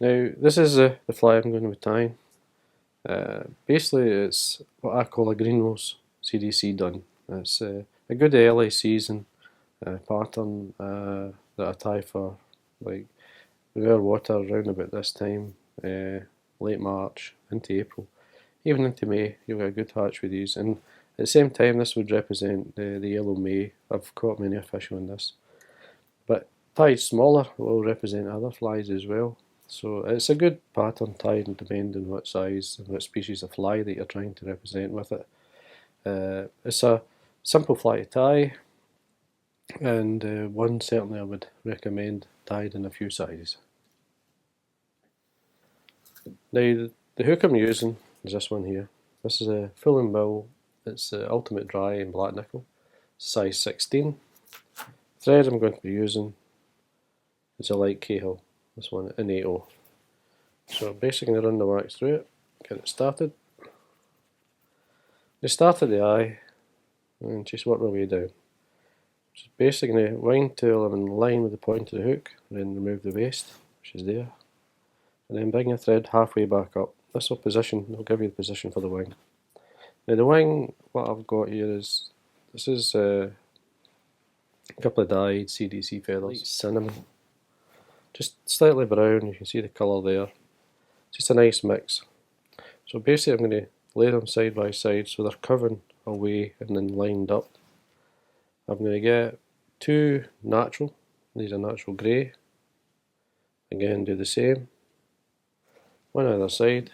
Now this is the fly I'm going to be tying. Basically it's what I call a Greenwells CDC done. It's a good early season pattern that I tie for like rare water around about this time, late March into April, even into May. You'll get a good hatch with these, and at the same time this would represent the yellow May. I've caught many a fish on this, but tied smaller will represent other flies as well. So it's a good pattern tied depending on what size and what species of fly that you're trying to represent with it. It's a simple fly to tie, and one certainly I would recommend tied in a few sizes. Now the hook I'm using is this one here. This is a full and bill. It's Ultimate Dry in black nickel, size 16. Thread I'm going to be using is a Lt-Cahill, this one in 8/0. So basically run the wax through it, get it started. You start at the eye and just work my way down. Just basically wind till I'm in line with the point of the hook, and then remove the waste, which is there. And then bring your thread halfway back up. This will give you the position for the wing. Now the wing, what I've got here is, this is a couple of dyed CDC feathers, cinnamon, just slightly brown, you can see the colour there. Just a nice mix. So basically I'm going to lay them side by side so they're covering away and then lined up. I'm going to get two natural, these are natural grey. Again do the same, one either side,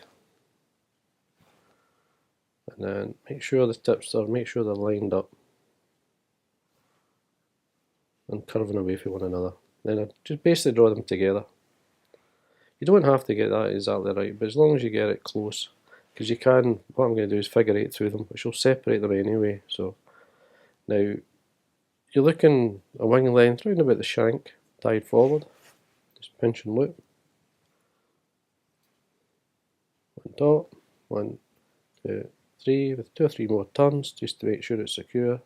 and then make sure the tips they're lined up and curving away from one another. Then I just basically draw them together. You don't have to get that exactly right, but as long as you get it close, because you can, what I'm going to do is figure 8 through them, which will separate them anyway. So now you're looking a wing length round about the shank, tied forward, just pinch and loop. On top, 1, 2, 3, with 2 or 3 more turns just to make sure it's secure.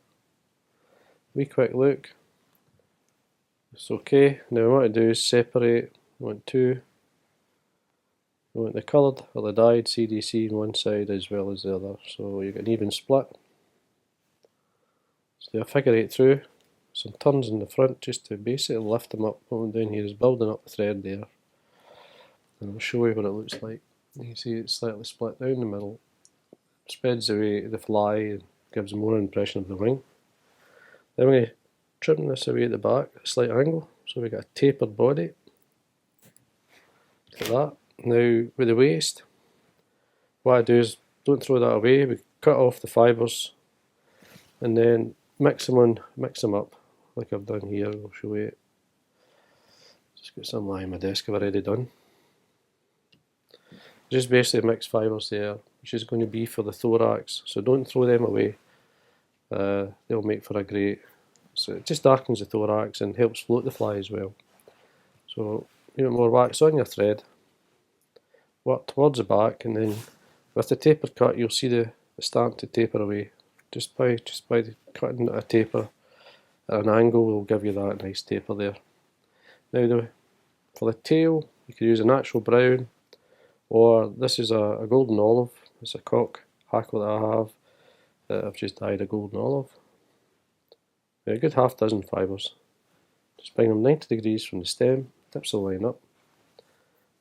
Wee quick look. It's okay. Now what I do is separate. I want the coloured or the dyed CDC on one side as well as the other, so you get an even split. So do a figure 8 through, some turns in the front just to basically lift them up. What I'm doing here is building up the thread there, and I'll show you what it looks like. You can see it's slightly split down the middle, spreads away the fly and gives more impression of the wing. Then we're going to trim this away at the back at a slight angle, so we get a tapered body, like that. Now with the waist, what I do is don't throw that away, we cut off the fibres and then mix them up like I've done here. I'll show you. Just got some lying on my desk I've already done. Just basically mix fibres there, which is going to be for the thorax, so don't throw them away. They'll make for a great, so it just darkens the thorax and helps float the fly as well. So you want more wax on your thread, work towards the back, and then with the taper cut you'll see the starting to taper away. Just by cutting a taper at an angle will give you that nice taper there. Now for the tail you could use a natural brown, or this is a golden olive. It's a cock hackle that I have that I've just dyed a golden olive. A good half dozen fibres. Just bring them 90 degrees from the stem, tips will line up,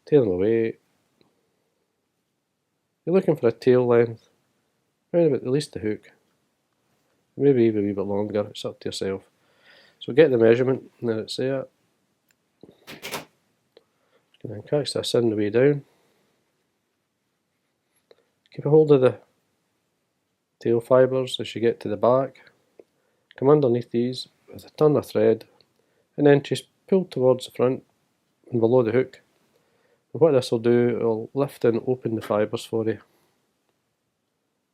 tail them away. You're looking for a tail length around about at least the hook, maybe even a wee bit longer, it's up to yourself. So get the measurement and then it's there. And then catch this in the way down. Keep a hold of the tail fibres as you get to the back. Come underneath these with a turn of thread and then just pull towards the front and below the hook. And what this will do, it will lift and open the fibres for you.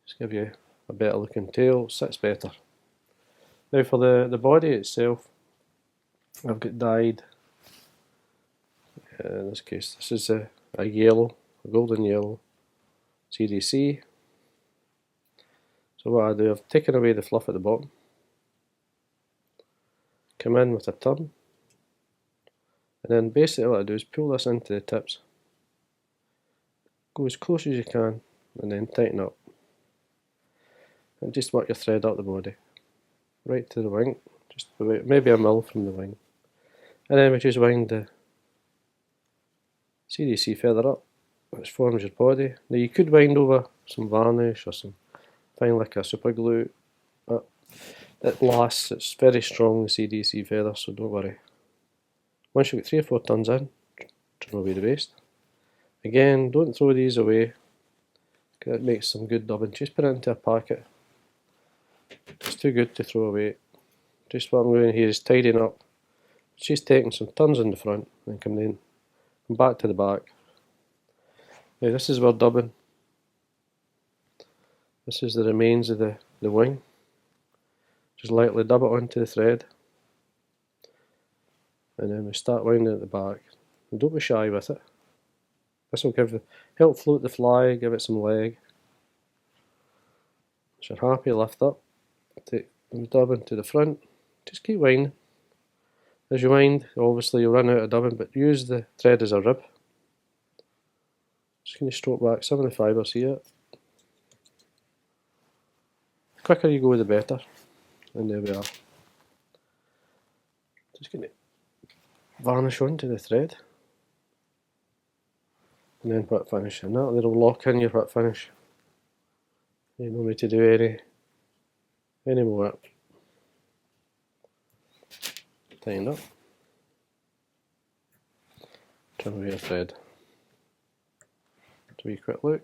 Just give you a better looking tail, sits better. Now for the body itself, I've got dyed, in this case this is a yellow, a golden yellow CDC. So what I do, I've taken away the fluff at the bottom, come in with a turn, and then basically what I do is pull this into the tips go as close as you can and then tighten up. And just work your thread up the body, right to the wing, just about maybe a mil from the wing. And then we just wind the CDC feather up, which forms your body. Now you could wind over some varnish or some fine like a super glue, but it lasts, it's very strong, the CDC feather, so don't worry. Once you've got 3 or 4 tons in, throw away the waste. Again, don't throw these away, it makes some good dubbing. Just put it into a packet. It's too good to throw away. Just what I'm doing here is tidying up. Just taking some tons in the front and come back to the back. Now this is where dubbing. This is the remains of the wing. Just lightly dub it onto the thread. And then we start winding at the back. And don't be shy with it. This will help float the fly, give it some leg. Once you're happy, lift up. Take the dubbing to the front. Just keep winding. As you wind, obviously you'll run out of dubbing, but use the thread as a rib. Just going to stroke back some of the fibres here. The quicker you go, the better. And there we are. Just going to varnish onto the thread. And then whip finish. And that little lock in your whip finish. You don't need to do any more. Tighten up. Trim away your thread. Do a wee quick look.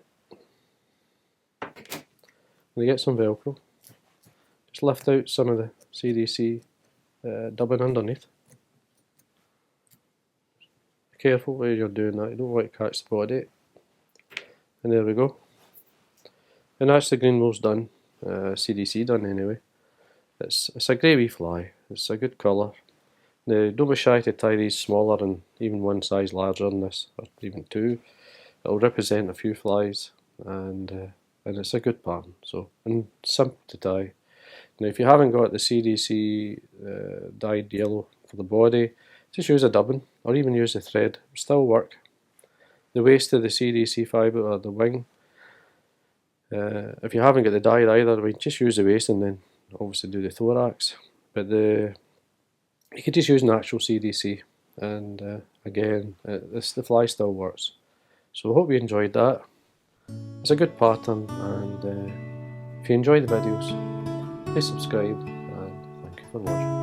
When you get some Velcro, just lift out some of the CDC dubbing underneath. Be careful where you're doing that, you don't want to catch the body. And there we go. And that's the Greenwells done, CDC done anyway. It's a grey wee fly, it's a good colour. Now don't be shy to tie these smaller and even one size larger than this, or even 2. It'll represent a few flies, and it's a good pattern, so, and simple to tie. Now if you haven't got the CDC dyed yellow for the body, just use a dubbing, or even use the thread, it'll still work. The waist of the CDC fibre, or the wing, if you haven't got the dye either, just use the waist and then obviously do the thorax. But you could just use natural CDC, and again, the fly still works. So I hope you enjoyed that. It's a good pattern, and if you enjoy the videos, please subscribe, and thank you for watching.